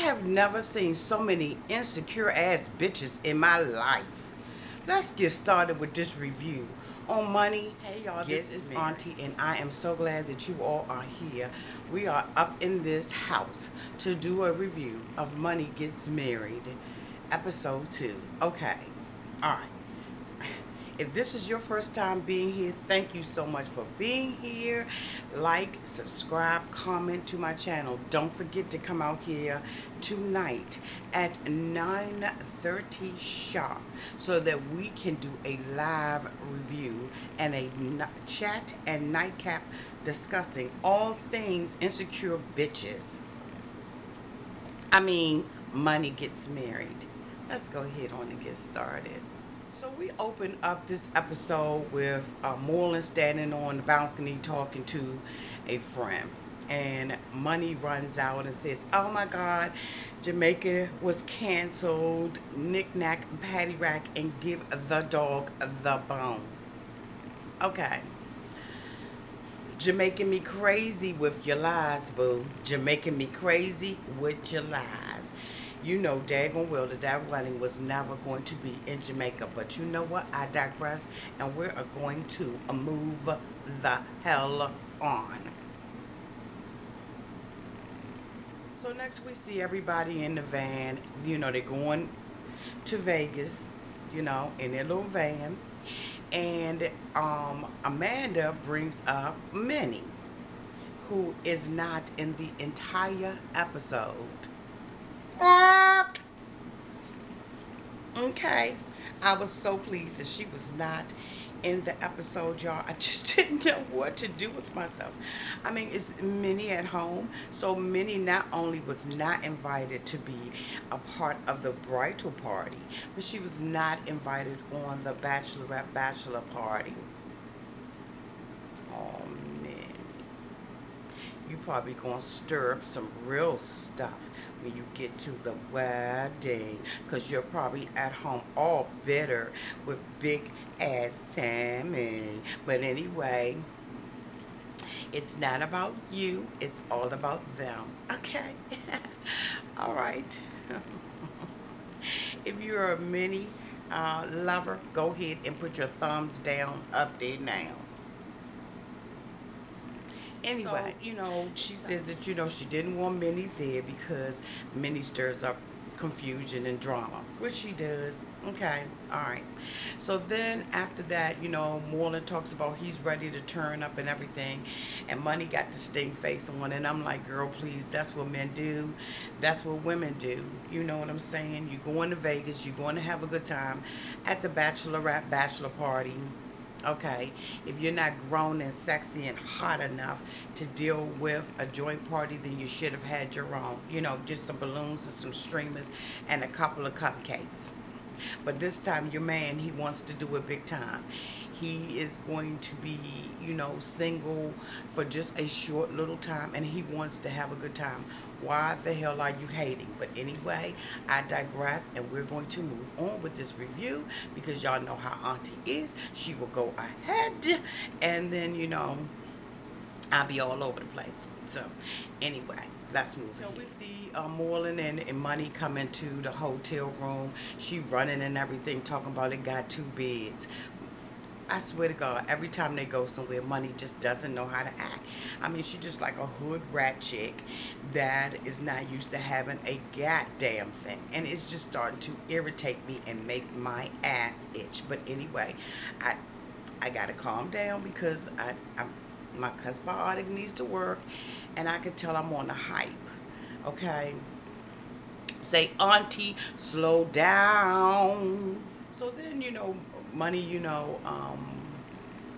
have never seen so many insecure ass bitches in my life. Let's get started with this review on Money. Hey y'all, this is Auntie, and I am so glad that you all are here. We are up in this house to do a review of Money Gets Married, episode 2. Okay, alright. If this is your first time being here, thank you so much for being here. Like, subscribe, comment to my channel. Don't forget to come out here tonight at 9:30 sharp so that we can do a live review and a chat and nightcap discussing all things insecure bitches. I mean, Money Gets Married. Let's go ahead on and get started. So we open up this episode with Moreland standing on the balcony talking to a friend. And Money runs out and says, oh my God, Jamaica was canceled, knick-knack, patty-rack, and give the dog the bone. Okay. Jamaican me crazy with your lies, boo. Jamaican me crazy with your lies. You know daggone well that wedding was never going to be in Jamaica. But you know what? I digress. And we're going to move the hell on. So next we see everybody in the van. You know, they're going to Vegas, you know, in their little van. And Amanda brings up Monie, who is not in the entire episode. Okay, I was so pleased that she was not in the episode, y'all. I just didn't know what to do with myself. I mean, it's Monie at home, so Monie not only was not invited to be a part of the bridal party, but she was not invited on the bachelor party. Oh man, you probably gonna stir up some real stuff when you get to the wedding, because you're probably at home all bitter with big ass Tammy. But anyway, it's not about you, it's all about them. Okay. All right. If you're a Monie lover, go ahead and put your thumbs down up there now. Anyway, so, you know, she said that, you know, she didn't want Monie there because Monie stirs up confusion and drama, which she does. Okay, alright. So then after that, you know, Moreland talks about he's ready to turn up and everything, and Money got the stink face on, and I'm like, girl, please, that's what men do. That's what women do. You know what I'm saying? You're going to Vegas, you're going to have a good time at the bachelor party. Okay, if you're not grown and sexy and hot enough to deal with a joint party, then you should have had your own. You know, just some balloons and some streamers and a couple of cupcakes. But this time your man, he wants to do it big time. He is going to be, you know, single for just a short little time, and he wants to have a good time. Why the hell are you hating? But anyway, I digress, and we're going to move on with this review because y'all know how Auntie is. She will go ahead, and then, you know, I'll be all over the place. So anyway, let's move. So we see Moreland and Money come into the hotel room. She running and everything, talking about it got 2 beds. I swear to God, every time they go somewhere, Money just doesn't know how to act. I mean, she's just like a hood rat chick that is not used to having a goddamn thing. And it's just starting to irritate me and make my ass itch. But anyway, I gotta calm down because my cosmetic needs to work, and I can tell I'm on the hype. Okay? Say, Auntie, slow down. So then, you know, Money, you know,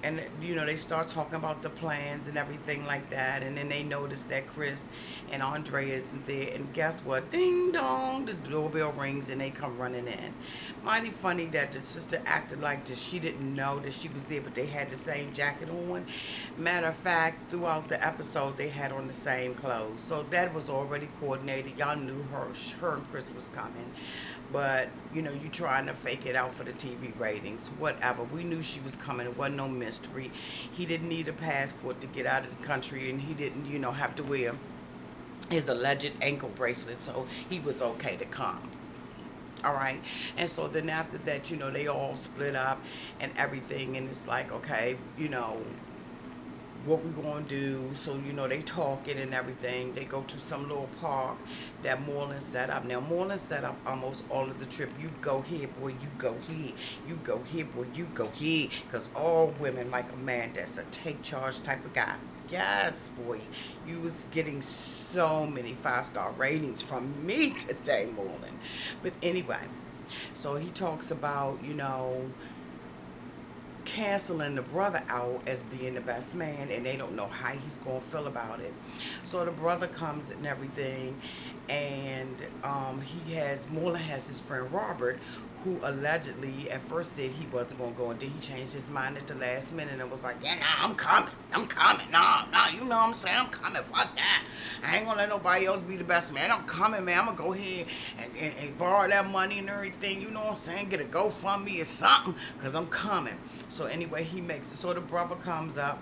and, you know, they start talking about the plans and everything like that, and then they notice that Chris and Andre isn't there, and guess what? Ding dong, the doorbell rings, and they come running in. Mighty funny that the sister acted like that she didn't know that she was there, but they had the same jacket on. Matter of fact, throughout the episode, they had on the same clothes, so that was already coordinated. Y'all knew her and Chris was coming. But, you know, you trying to fake it out for the TV ratings. Whatever. We knew she was coming. It wasn't no mystery. He didn't need a passport to get out of the country, and he didn't, you know, have to wear his alleged ankle bracelet, so he was okay to come. All right. And so then after that, they all split up and everything. And it's like, okay, what we gonna do? So they talking and everything. They go to some little park that Moreland set up. Now Moreland set up almost all of the trip. You go here, boy. You go here. You go here, boy. You go here. Cause all women like a man that's a take charge type of guy. Yes, boy. You was getting so many 5-star ratings from me today, Moreland. But anyway, so he talks about canceling the brother out as being the best man, and they don't know how he's going to feel about it. So the brother comes and everything, and Moreland has his friend Robert, who allegedly at first said he wasn't going to go, and then he changed his mind at the last minute and was like, yeah, nah, I'm coming, nah, you know what I'm saying, I'm coming, fuck that, I ain't going to let nobody else be the best man, I'm coming, man, I'm going to go ahead and borrow that money and everything, you know what I'm saying, get a GoFundMe or something, because I'm coming. So anyway, he makes it. So the brother comes up.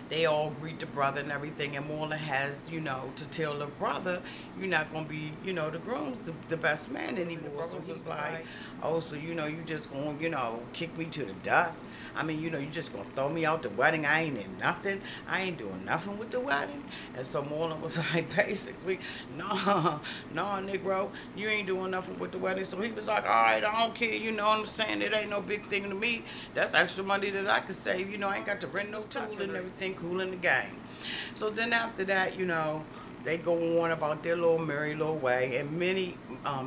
They all greet the brother and everything. And Moreland has, to tell the brother, you're not going to be, the groom's the best man anymore. So he's like, oh, so, you just going to, kick me to the dust. I mean, you just going to throw me out the wedding. I ain't in nothing. I ain't doing nothing with the wedding. And so Moreland was like, basically, no, Negro, you ain't doing nothing with the wedding. So he was like, all right, I don't care. You know what I'm saying? It ain't no big thing to me. That's extra money that I could save. I ain't got to rent no tool and everything, cool in the game. So then after that, they go on about their little merry little way, and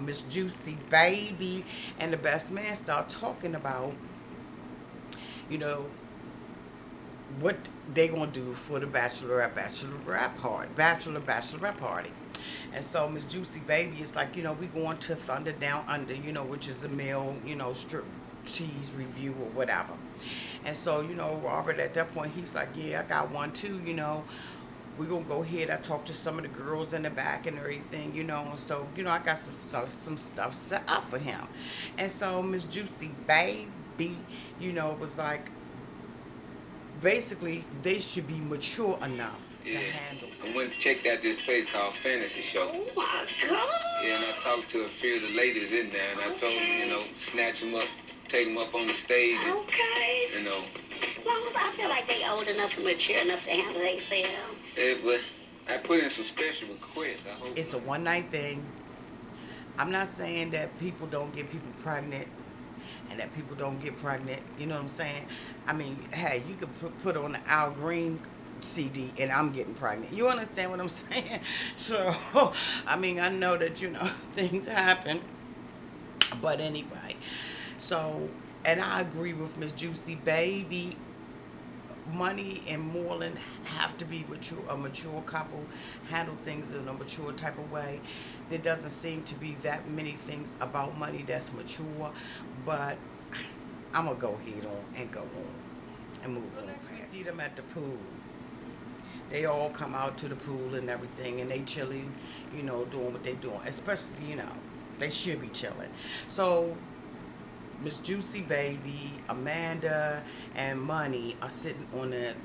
Miss Juicy Baby and the best man start talking about, you know, what they gonna do for the bachelorette party. And so Miss Juicy Baby is like, we going to Thunder Down Under, which is a meal, strip cheese review or whatever. And so, Robert at that point, he's like, yeah, I got one too, we're gonna go ahead. I talked to some of the girls in the back and everything, and so, I got some stuff set up for him. And so Miss Juicy Baby, was like, basically, they should be mature enough to handle. I went and checked out this place called Fantasy Show. Oh my God! Yeah, and I talked to a few of the ladies in there, and I told them, snatch them up, take them up on the stage. And, okay. As long as I feel like they old enough and mature enough to handle themselves. Yeah, but I put in some special requests. I hope it's a one-night thing. I'm not saying that people don't get people pregnant and that people don't get pregnant. You know what I'm saying? I mean, hey, you could put on the Al Green CD and I'm getting pregnant. You understand what I'm saying? So, I mean, I know that, things happen. But anyway, so, and I agree with Miss Juicy Baby. Monie and Moreland have to be a mature couple, handle things in a mature type of way. There doesn't seem to be that many things about Monie that's mature, but I'm going to go ahead on and go on and move on. Next we see them at the pool. They all come out to the pool and everything, and they chilling, doing what they doing. Especially, they should be chilling. So Miss Juicy Baby, Amanda, and Monie are sitting on the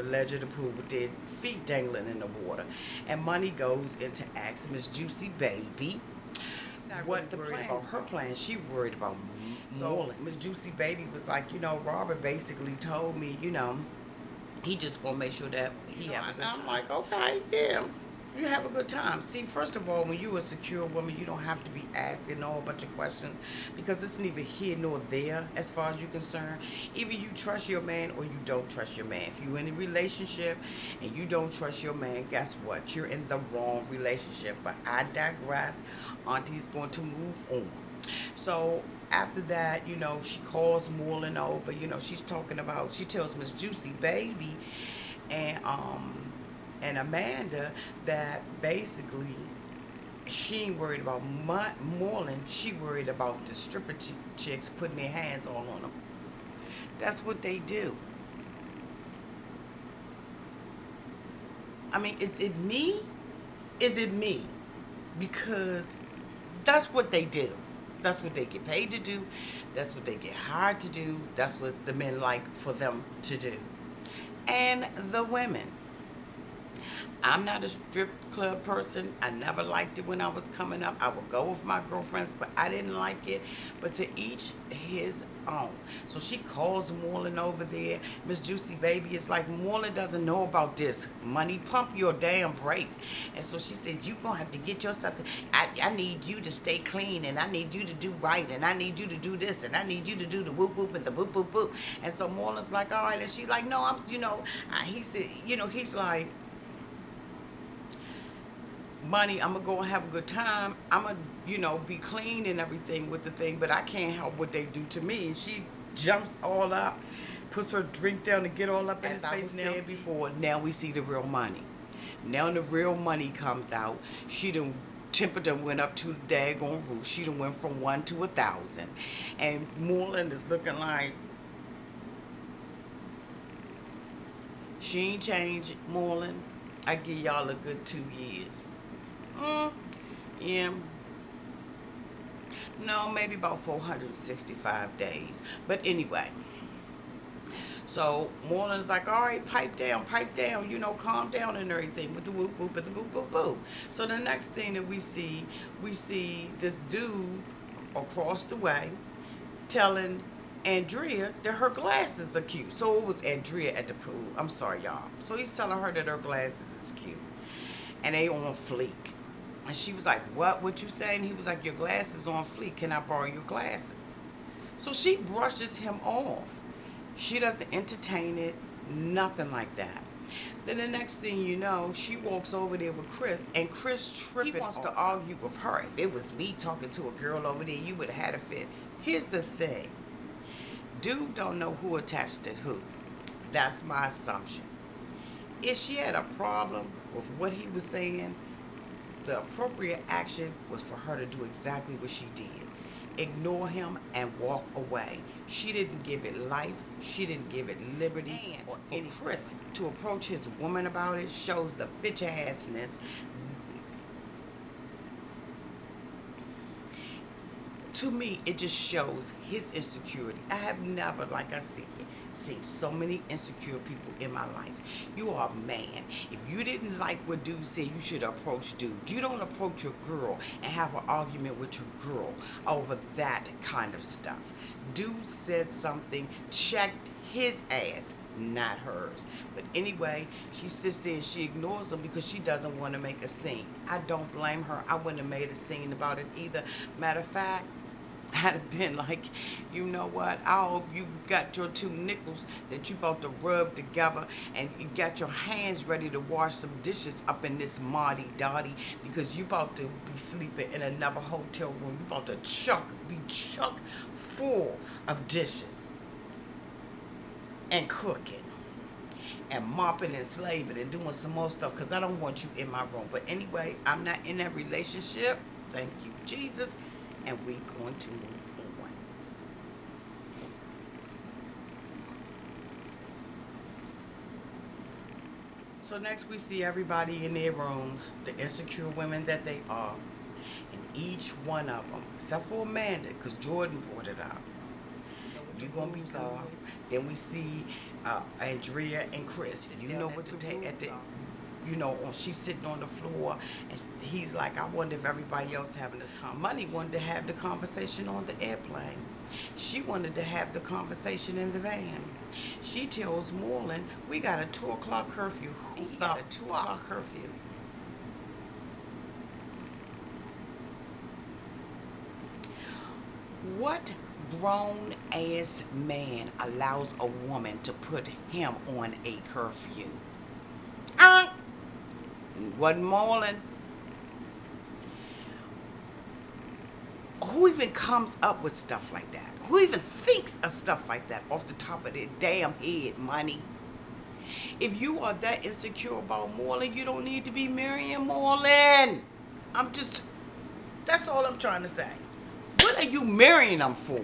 ledge of the pool with their feet dangling in the water. And Monie goes in to ask Miss Juicy Baby what the plan about her plan. She worried about Moreland. So Miss Juicy Baby was like, Robert basically told me, he just gonna make sure that he have a good time. I'm like, okay, yeah. You have a good time. See, first of all, when you're a secure woman, you don't have to be asking a whole bunch of questions because it's neither here nor there as far as you're concerned. Either you trust your man or you don't trust your man. If you're in a relationship and you don't trust your man, guess what? You're in the wrong relationship. But I digress. Auntie's going to move on. So after that, she calls Moreland over. She's talking about, she tells Miss Juicy Baby and Amanda that basically she ain't worried about Moreland. She worried about the stripper chicks putting their hands all on them. That's what they do. I mean, is it me? Is it me? Because that's what they do. That's what they get paid to do. That's what they get hired to do. That's what the men like for them to do. And the women. I'm not a strip club person. I never liked it when I was coming up. I would go with my girlfriends, but I didn't like it. But to each his own. So she calls Moreland over there. Miss Juicy Baby is like, Moreland doesn't know about this. Money, pump your damn brakes. And so she said, you going to have to get yourself to, I need you to stay clean, and I need you to do right, and I need you to do this, and I need you to do the whoop whoop and the boop boop boop. And so Moreland's like, all right. And she's like, no, he said, he's like, Money, I'm gonna go and have a good time. I'm gonna, be clean and everything with the thing, but I can't help what they do to me. And she jumps all up, puts her drink down to get all up in his face. Now, before, now we see the real Money. Now the real Money comes out. She done temper done went up to the daggone roof. She done went from 1 to 1,000, and Moreland is looking like she ain't changed. Moreland, I give y'all a good 2 years. Yeah. No, maybe about 465 days. But anyway. So Moreland's like, all right, pipe down, calm down and everything with the whoop whoop and the boop boop boop. So the next thing that we see this dude across the way telling Andrea that her glasses are cute. So it was Andrea at the pool. I'm sorry, y'all. So he's telling her that her glasses is cute. And they on fleek. And she was like, what you saying? He was like, your glasses on fleek. Can I borrow your glasses? So she brushes him off. She doesn't entertain it, nothing like that. Then the next thing you know, she walks over there with Chris, and Chris tripping. He wants to argue with her. If it was me talking to a girl over there, you would have had a fit. Here's the thing. Dude don't know who attached to who. That's my assumption. If she had a problem with what he was saying, the appropriate action was for her to do exactly what she did. Ignore him and walk away. She didn't give it life. She didn't give it liberty. And for Chris to approach his woman about it shows the bitch assness. To me, it just shows his insecurity. I have never, like I said, seen so many insecure people in my life. You are a man. If you didn't like what dude said, you should approach dude. You don't approach your girl and have an argument with your girl over that kind of stuff. Dude said something, checked his ass, not hers. But anyway, she sits there and she ignores him because she doesn't want to make a scene. I don't blame her. I wouldn't have made a scene about it either. Matter of fact, I'd have been like, you know what, I hope you got your 2 nickels that you about to rub together, and you got your hands ready to wash some dishes up in this Marty Dotty, because you about to be sleeping in another hotel room. You about to be chuck full of dishes and cooking and mopping and slaving and doing some more stuff, because I don't want you in my room. But anyway, I'm not in that relationship. Thank you, Jesus. And we're going to move on. So next we see everybody in their rooms, the insecure women that they are. And each one of them, except for Amanda, because Jordan brought it up. You're going to be gone. Then we see Andrea and Chris. You know what to take at the... she's sitting on the floor, and he's like, I wonder if everybody else having this conversation. Money wanted to have the conversation on the airplane. She wanted to have the conversation in the van. She tells Moreland, we got a 2 o'clock curfew. Who got a 2 o'clock curfew? What grown-ass man allows a woman to put him on a curfew? Wasn't Moreland. Who even comes up with stuff like that? Who even thinks of stuff like that off the top of their damn head, Money? If you are that insecure about Moreland, you don't need to be marrying Moreland. That's all I'm trying to say. What are you marrying him for?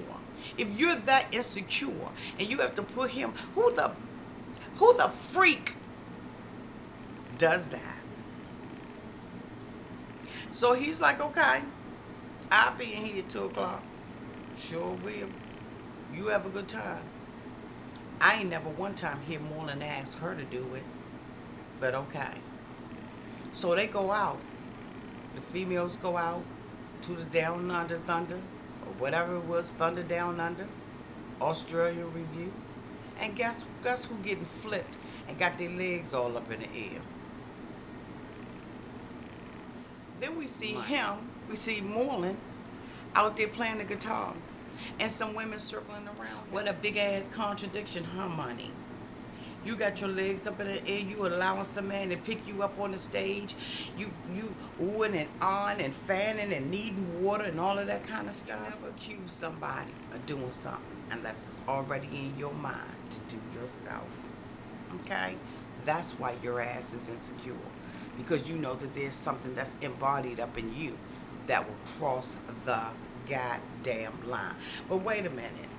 If you're that insecure and you have to put him, who the freak does that? So he's like, okay, I'll be in here at 2 o'clock. Sure will. You have a good time. I ain't never one time hear Moreland ask her to do it. But okay. So they go out. The females go out to the Down Under Thunder, or whatever it was, Thunder Down Under, Australian Review. And guess who getting flipped and got their legs all up in the air? Then we see we see Moreland out there playing the guitar, and some women circling around. What a big ass contradiction, huh, Money? You got your legs up in the air. You allowing some man to pick you up on the stage. You oohing and ahhing and fanning and needing water and all of that kind of stuff. You never accuse somebody of doing something unless it's already in your mind to do yourself. Okay? That's why your ass is insecure. Because you know that there's something that's embodied up in you that will cross the goddamn line. But wait a minute.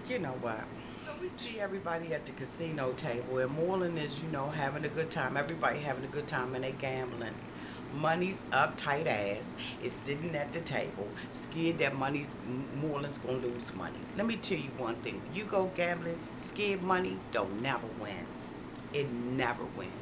You know what? So we see everybody at the casino table, and Moreland is, having a good time. Everybody having a good time, and they gambling. Money's uptight ass is sitting at the table, scared that Moreland's gonna lose money. Let me tell you one thing: you go gambling, scared money don't never win. It never wins.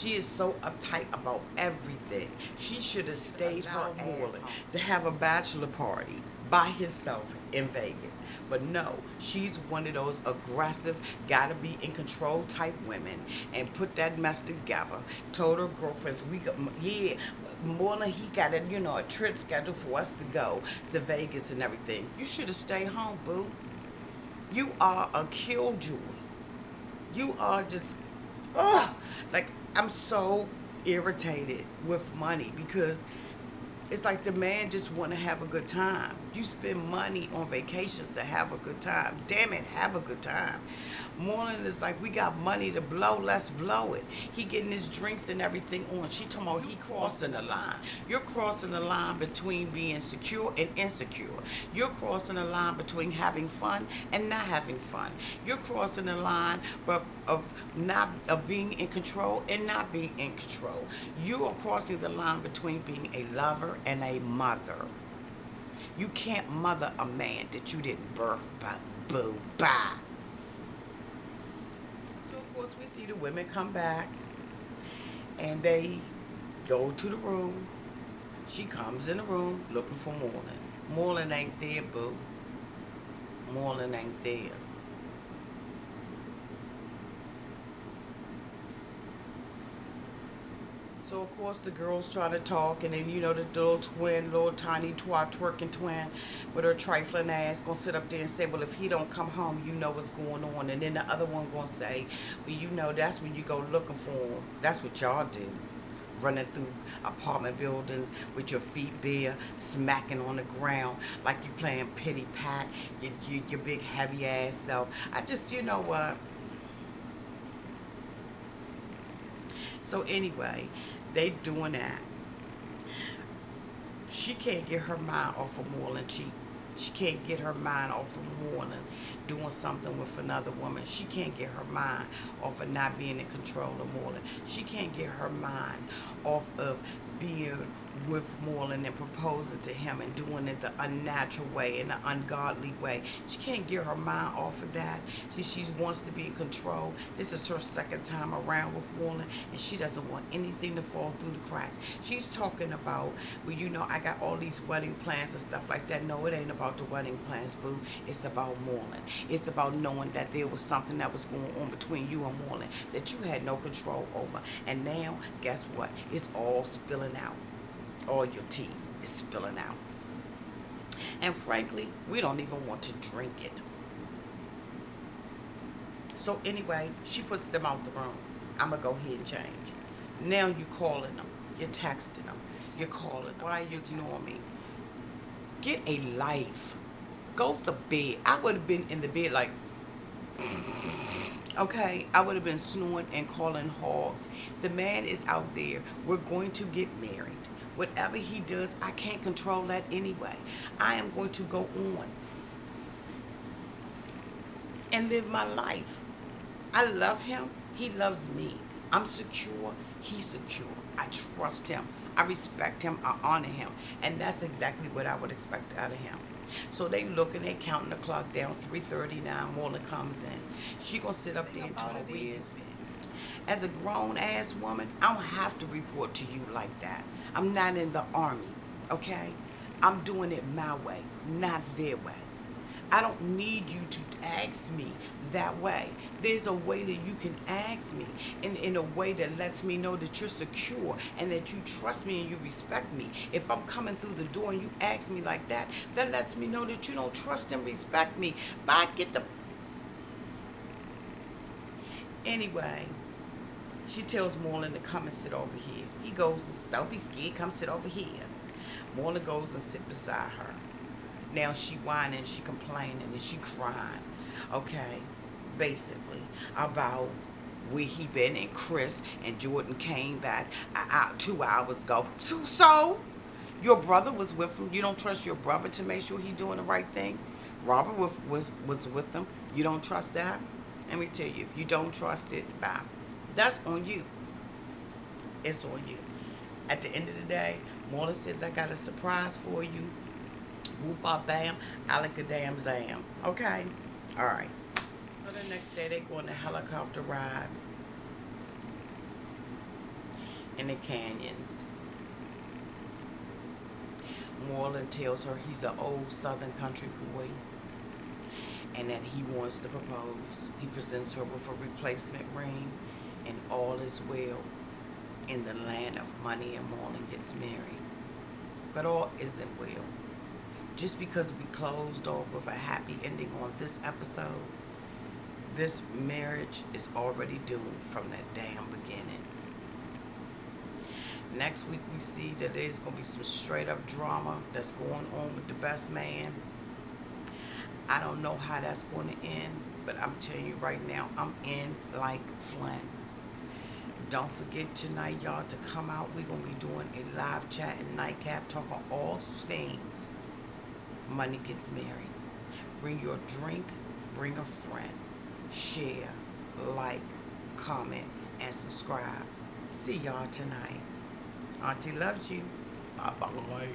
She is so uptight about everything. She should have stayed her Moreland to have a bachelor party by herself in Vegas. But no, she's one of those aggressive, gotta be in control type women, and put that mess together. Told her girlfriends, Moreland, he got a trip scheduled for us to go to Vegas and everything. You should have stayed home, boo. You are a killjoy. You are just, like, I'm so irritated with Money, because it's like the man just want to have a good time. You spend money on vacations to have a good time. Damn it, have a good time. Moreland is like, we got money to blow, let's blow it. He getting his drinks and everything on. She talking about he crossing the line. You're crossing the line between being secure and insecure. You're crossing the line between having fun and not having fun. You're crossing the line of being in control and not being in control. You are crossing the line between being a lover and a mother. You can't mother a man that you didn't birth, boo, bye. So of course we see the women come back, and they go to the room. She comes in the room looking for Moreland. Moreland ain't there, boo. Moreland ain't there. So of course the girls try to talk, and then the little tiny twerking twin with her trifling ass gonna sit up there and say, well, if he don't come home, you know what's going on. And then the other one gonna say, well, that's when you go looking for him. That's what y'all do, running through apartment buildings with your feet bare, smacking on the ground like you playing pity pat, your big heavy ass self. I just, what? So anyway, they doing that. She can't get her mind off of Moreland cheating. She can't get her mind off of Moreland doing something with another woman. She can't get her mind off of not being in control of Moreland. She can't get her mind off of being with Moreland and proposing to him and doing it the unnatural way and the ungodly way. She can't get her mind off of that. See, she wants to be in control. This is her second time around with Moreland, and she doesn't want anything to fall through the cracks. She's talking about, well, I got all these wedding plans and stuff like that. No, it ain't about the wedding plans, boo. It's about Moreland. It's about knowing that there was something that was going on between you and Moreland that you had no control over. And now, guess what? It's all spilling out. All your tea is spilling out. And frankly, we don't even want to drink it. So anyway, she puts them out the room. I'm going to go ahead and change. Now you're calling them. You're texting them. You're calling them. Why are you ignoring me? Get a life. Go to bed. I would have been in the bed like, okay, I would have been snoring and calling hogs. The man is out there. We're going to get married. Whatever he does, I can't control that anyway. I am going to go on and live my life. I love him. He loves me. I'm secure. He's secure. I trust him. I respect him. I honor him. And that's exactly what I would expect out of him. So they looking, they counting the clock down, 3:39, Moreland comes in. She gonna sit up there and talk weird. as a grown-ass woman, I don't have to report to you like that. I'm not in the army, okay? I'm doing it my way, not their way. I don't need you to ask me that way. There's a way that you can ask me in a way that lets me know that you're secure and that you trust me and you respect me. If I'm coming through the door and you ask me like that, that lets me know that you don't trust and respect me. Bye, get the... Anyway, she tells Marlon to come and sit over here. He goes, don't be scared, come sit over here. Marlon goes and sit beside her. Now she whining, she complaining, and she crying, okay, basically, about where he been, and Chris and Jordan came back 2 hours ago. So, your brother was with him. You don't trust your brother to make sure he's doing the right thing? Robert was with him. You don't trust that? Let me tell you, if you don't trust it, bye. That's on you. It's on you. At the end of the day, Marlon says, I got a surprise for you. Whoop up bam, alakadam zam. Okay? Alright. So the next day they go on a helicopter ride in the canyons. Marlon tells her he's an old southern country boy and that he wants to propose. He presents her with a replacement ring, and all is well in the land of Monie, and Marlon gets married. But all isn't well. Just because we closed off with a happy ending on this episode, this marriage is already doomed from that damn beginning. Next week we see that there's going to be some straight up drama that's going on with the best man. I don't know how that's going to end, but I'm telling you right now, I'm in like Flint. Don't forget tonight, y'all, to come out. We're going to be doing a live chat and nightcap talking all things Monie Gets Married. Bring your drink, bring a friend, share, like, comment, and subscribe. See y'all tonight. Auntie loves you. Bye-bye.